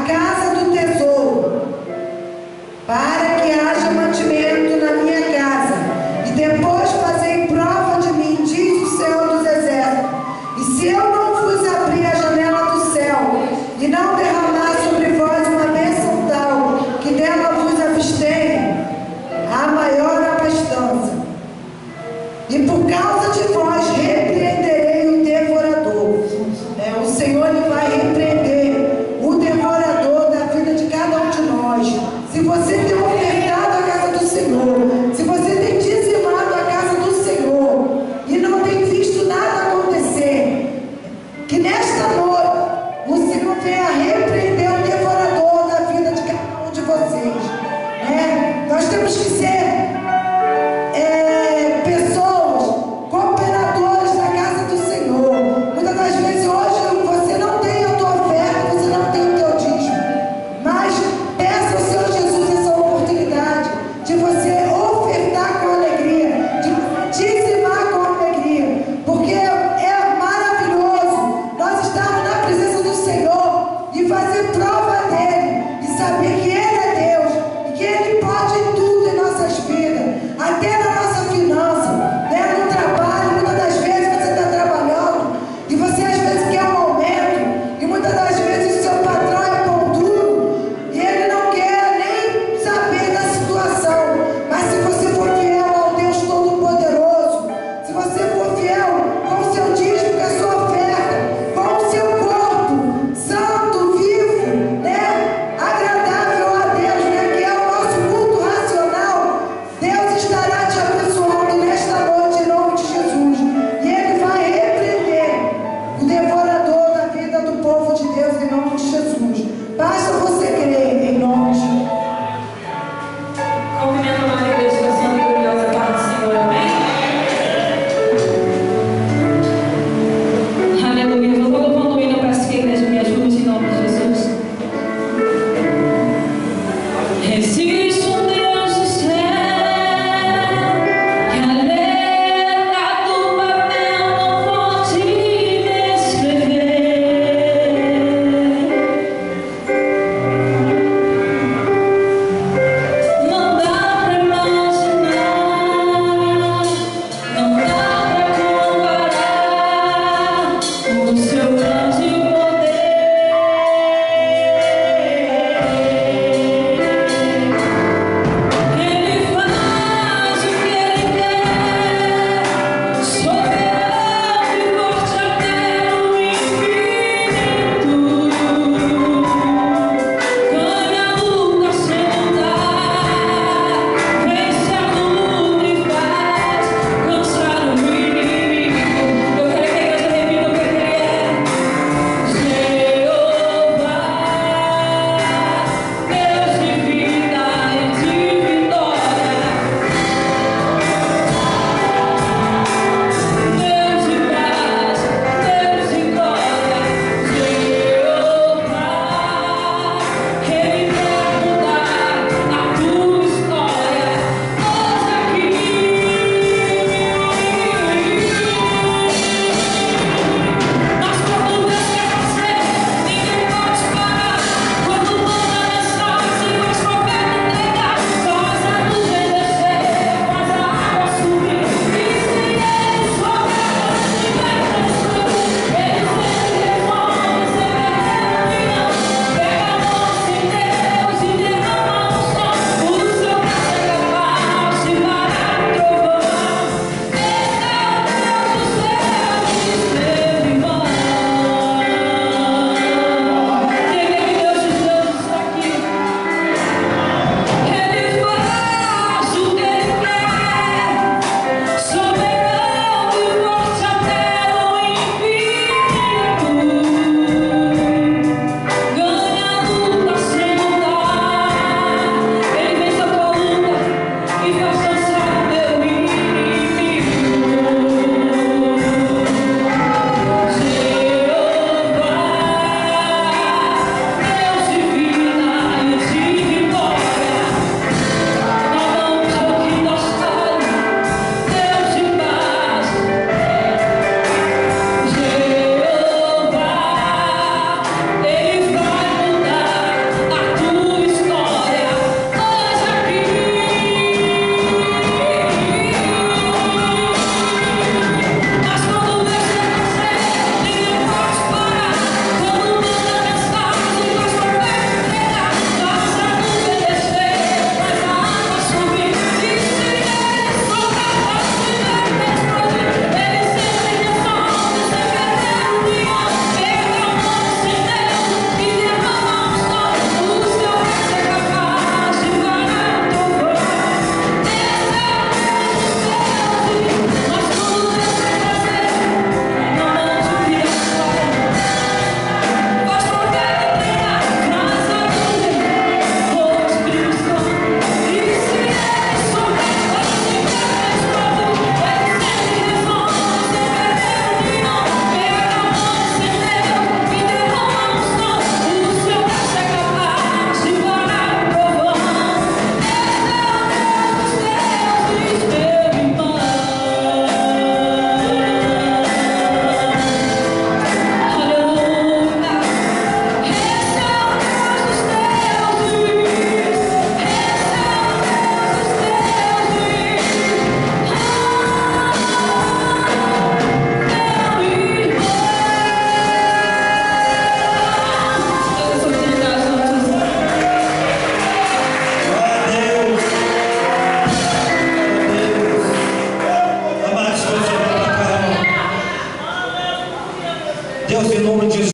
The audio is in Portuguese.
casa do tesouro, para que haja mantimento na minha casa, e depois fazei prova de mim, diz o Senhor dos Exércitos. E se eu não vos abrir a janela do céu, e não derramar sobre vós uma bênção tal, que dela vos abstenha, a maior abastança. E por causa de vós repreenderei o devorador. O Senhor ele vai repreender o devorador da vida de cada um de nós. Se você tem ofertado a casa do Senhor, se você tem dizimado a casa do Senhor e não tem visto nada acontecer, que nesta noite o Senhor venha repreender o devorador da vida de cada um de vocês. Nós temos que ser